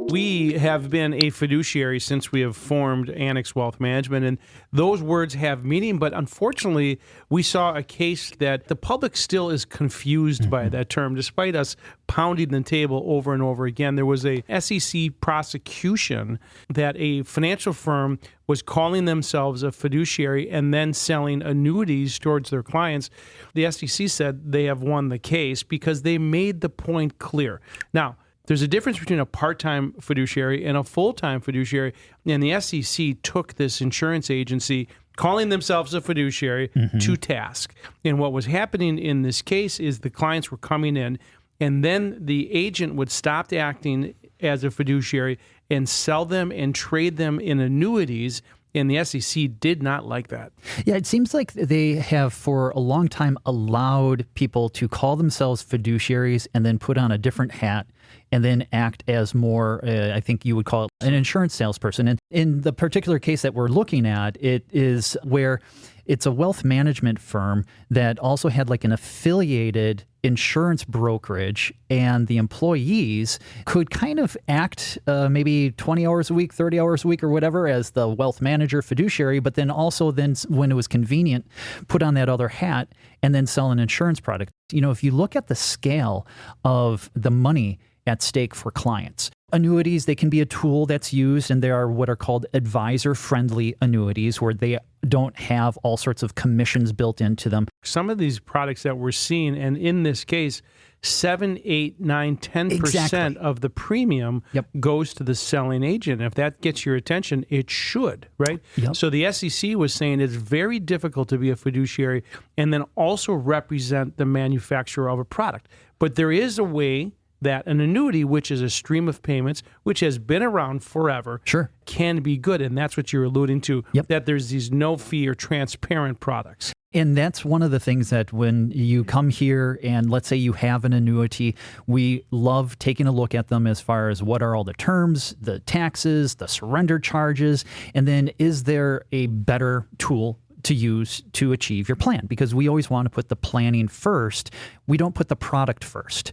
We have been a fiduciary since we have formed Annex Wealth Management, and those words have meaning, but unfortunately, we saw a case that the public still is confused by that term, despite us pounding the table over and over again. There was a SEC prosecution that a financial firm was calling themselves a fiduciary and then selling annuities towards their clients. The SEC said they have won the case because they made the point clear. Now, there's a difference between a part-time fiduciary and a full-time fiduciary, and the SEC took this insurance agency calling themselves a fiduciary to task. And what was happening in this case is the clients were coming in, and then the agent would stop acting as a fiduciary and sell them and trade them in annuities. And the SEC did not like that. Yeah, it seems like they have for a long time allowed people to call themselves fiduciaries and then put on a different hat and then act as more, I think you would call it an insurance salesperson. And in the particular case that we're looking at, it is where it's a wealth management firm that also had like an affiliated insurance brokerage, and the employees could kind of act maybe 20 hours a week, 30 hours a week or whatever as the wealth manager fiduciary, but then also then when it was convenient, put on that other hat and then sell an insurance product. You know, if you look at the scale of the money at stake for clients, annuities, they can be a tool that's used, and there are what are called advisor-friendly annuities where they don't have all sorts of commissions built into them. Some of these products that we're seeing, and in this case, 7, 8, 9, 10% Exactly. of the premium goes to the selling agent. If that gets your attention, it should, right? So the SEC was saying it's very difficult to be a fiduciary and then also represent the manufacturer of a product. But there is a way that an annuity, which is a stream of payments, which has been around forever, can be good. And that's what you're alluding to, that there's these no-fee or transparent products. And that's one of the things that when you come here and let's say you have an annuity, we love taking a look at them as far as what are all the terms, the taxes, the surrender charges, and then is there a better tool to use to achieve your plan? Because we always want to put the planning first. We don't put the product first.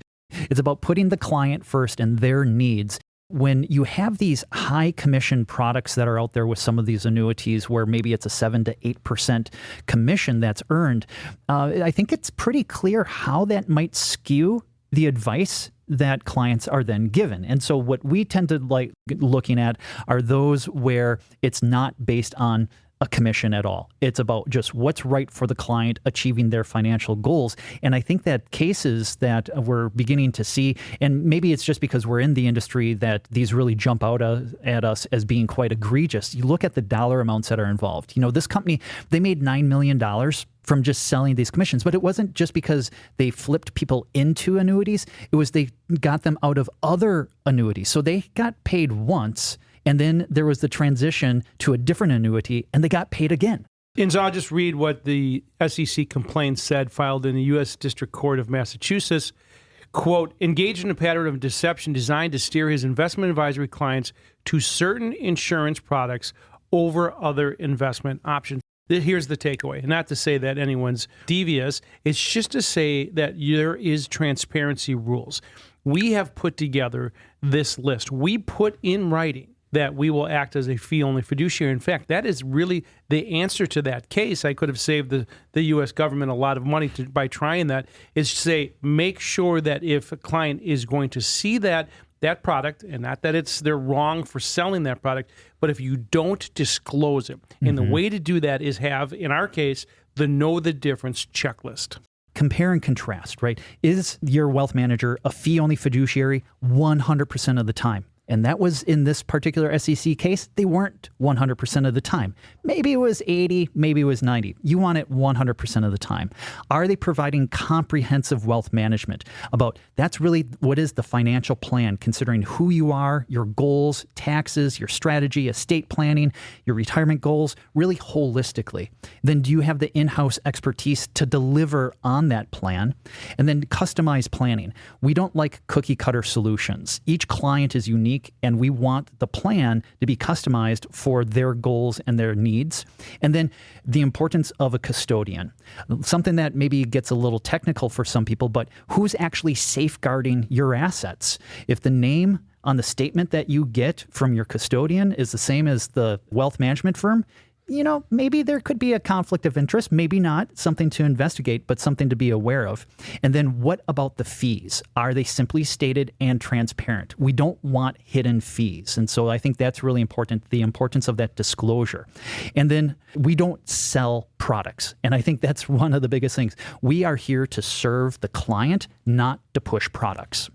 It's about putting the client first and their needs. When you have these high commission products that are out there with some of these annuities where maybe it's a 7 to 8% commission that's earned, I think it's pretty clear how that might skew the advice that clients are then given. And so what we tend to like looking at are those where it's not based on a commission at all. It's about just what's right for the client, achieving their financial goals. And I think that cases that we're beginning to see, and maybe it's just because we're in the industry that these really jump out at us as being quite egregious. You look at the dollar amounts that are involved. You know, this company, they made $9 million from just selling these commissions, but it wasn't just because they flipped people into annuities. It was they got them out of other annuities. So they got paid once, and then there was the transition to a different annuity, and they got paid again. And so I'll just read what the SEC complaint said, filed in the U.S. District Court of Massachusetts. Quote, engaged in a pattern of deception designed to steer his investment advisory clients to certain insurance products over other investment options. Here's the takeaway. Not to say that anyone's devious. It's just to say that there is transparency rules. We have put together this list. We put in writing that we will act as a fee-only fiduciary. In fact, that is really the answer to that case. I could have saved the U.S. government a lot of money by trying that, is to say, make sure that if a client is going to see that product, and not that they're wrong for selling that product, but if you don't disclose it. And the way to do that is have, in our case, the know the difference checklist. Compare and contrast, right? Is your wealth manager a fee-only fiduciary 100% of the time? And that was in this particular SEC case, they weren't 100% of the time. Maybe it was 80, maybe it was 90. You want it 100% of the time. Are they providing comprehensive wealth management? That's really what is the financial plan, considering who you are, your goals, taxes, your strategy, estate planning, your retirement goals, really holistically. Then do you have the in-house expertise to deliver on that plan? And then customized planning. We don't like cookie cutter solutions. Each client is unique, and we want the plan to be customized for their goals and their needs. And then the importance of a custodian, something that maybe gets a little technical for some people, but who's actually safeguarding your assets? If the name on the statement that you get from your custodian is the same as the wealth management firm, maybe there could be a conflict of interest, maybe not, something to investigate, but something to be aware of. And then what about the fees? Are they simply stated and transparent? We don't want hidden fees. And so I think that's really important, the importance of that disclosure. And then we don't sell products. And I think that's one of the biggest things. We are here to serve the client, not to push products.